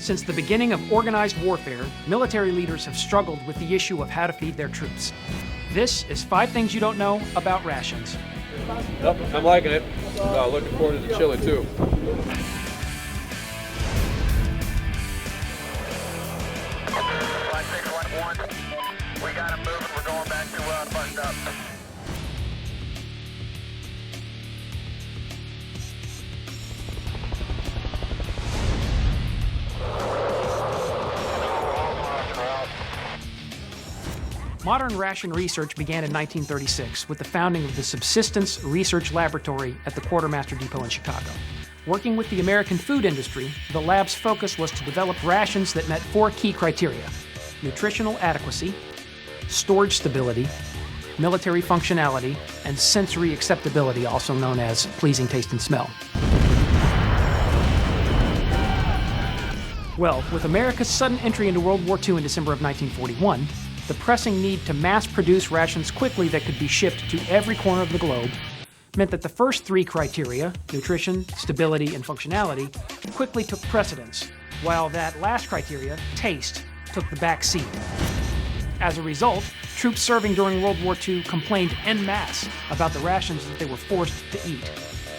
Since the beginning of organized warfare, military leaders have struggled with the issue of how to feed their troops. This is 5 things you don't know about rations. Yep, I'm liking it. Looking forward to the chili too. We got him moving. We're going back to buttoned up. Modern ration research began in 1936 with the founding of the Subsistence Research Laboratory at the Quartermaster Depot in Chicago. Working with the American food industry, the lab's focus was to develop rations that met 4 key criteria: nutritional adequacy, storage stability, military functionality, and sensory acceptability, also known as pleasing taste and smell. Well, with America's sudden entry into World War II in December of 1941, the pressing need to mass-produce rations quickly that could be shipped to every corner of the globe meant that the first 3 criteria, nutrition, stability, and functionality, quickly took precedence, while that last criteria, taste, took the back seat. As a result, troops serving during World War II complained en masse about the rations that they were forced to eat.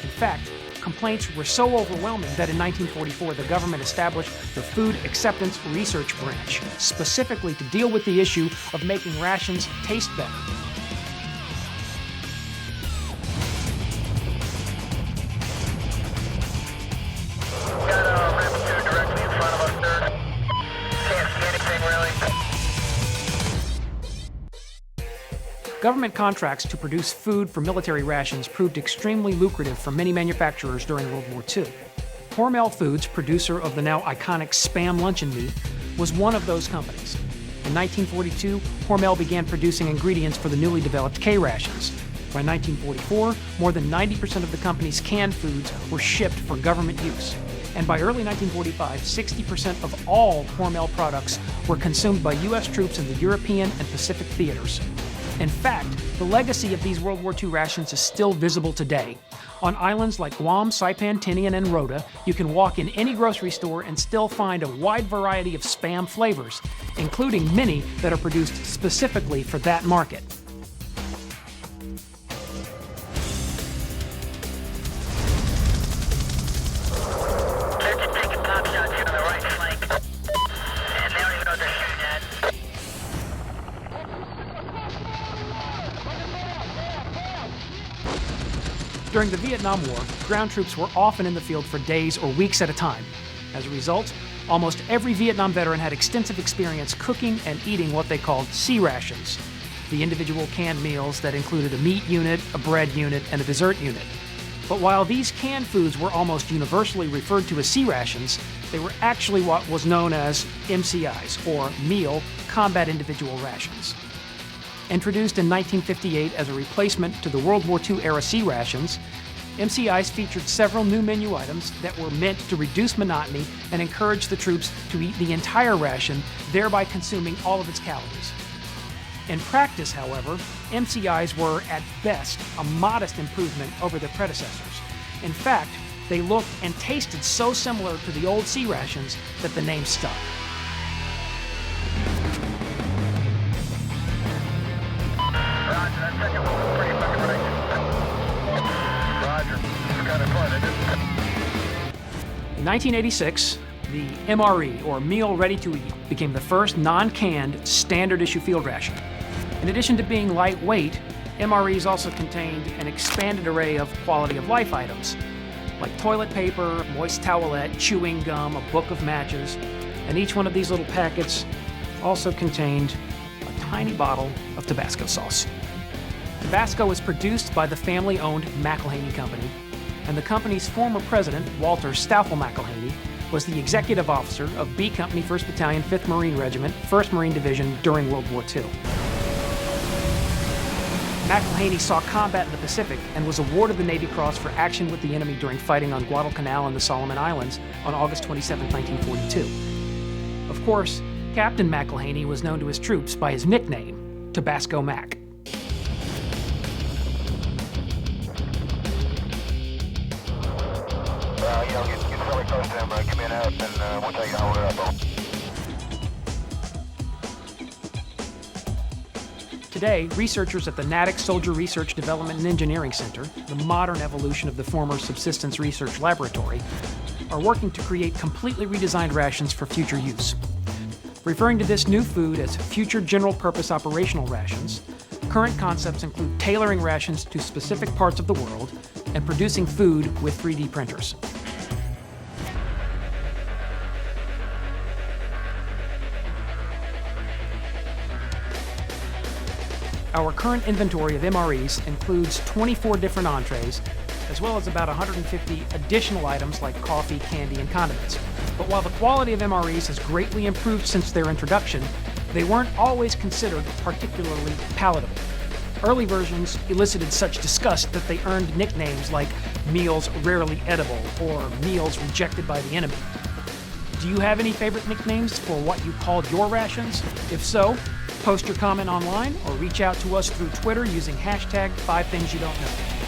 In fact, complaints were so overwhelming that in 1944 the government established the Food Acceptance Research Branch, specifically to deal with the issue of making rations taste better. Government contracts to produce food for military rations proved extremely lucrative for many manufacturers during World War II. Hormel Foods, producer of the now iconic Spam luncheon meat, was one of those companies. In 1942, Hormel began producing ingredients for the newly developed K-rations. By 1944, more than 90% of the company's canned foods were shipped for government use. And by early 1945, 60% of all Hormel products were consumed by U.S. troops in the European and Pacific theaters. In fact, the legacy of these World War II rations is still visible today. On islands like Guam, Saipan, Tinian, and Rota, you can walk in any grocery store and still find a wide variety of Spam flavors, including many that are produced specifically for that market. During the Vietnam War, ground troops were often in the field for days or weeks at a time. As a result, almost every Vietnam veteran had extensive experience cooking and eating what they called C rations, the individual canned meals that included a meat unit, a bread unit, and a dessert unit. But while these canned foods were almost universally referred to as C rations, they were actually what was known as MCeyes, or Meal Combat Individual Rations. Introduced in 1958 as a replacement to the World War II-era C rations, MCeyes featured several new menu items that were meant to reduce monotony and encourage the troops to eat the entire ration, thereby consuming all of its calories. In practice, however, MCeyes were, at best, a modest improvement over their predecessors. In fact, they looked and tasted so similar to the old C rations that the name stuck. In 1986, the MRE, or Meal Ready to Eat, became the first non-canned standard-issue field ration. In addition to being lightweight, MREs also contained an expanded array of quality-of-life items, like toilet paper, moist towelette, chewing gum, a book of matches, and each one of these little packets also contained a tiny bottle of Tabasco sauce. Tabasco is produced by the family-owned McIlhenny Company, and the company's former president, Walter Stoufel McIlhenny, was the executive officer of B Company, 1st Battalion, 5th Marine Regiment, 1st Marine Division during World War II. McIlhenny saw combat in the Pacific and was awarded the Navy Cross for action with the enemy during fighting on Guadalcanal and the Solomon Islands on August 27, 1942. Of course, Captain McIlhenny was known to his troops by his nickname, Tabasco Mac. Get really close to them. Give me an out, and we'll take it all up. Today, researchers at the Natick Soldier Research Development and Engineering Center, the modern evolution of the former Subsistence Research Laboratory, are working to create completely redesigned rations for future use. Referring to this new food as future general-purpose operational rations, current concepts include tailoring rations to specific parts of the world and producing food with 3D printers. Our current inventory of MREs includes 24 different entrees, as well as about 150 additional items like coffee, candy, and condiments. But while the quality of MREs has greatly improved since their introduction, they weren't always considered particularly palatable. Early versions elicited such disgust that they earned nicknames like meals rarely edible or meals rejected by the enemy. Do you have any favorite nicknames for what you called your rations? If so, post your comment online or reach out to us through Twitter using hashtag 5ThingsYouDon'tKnow.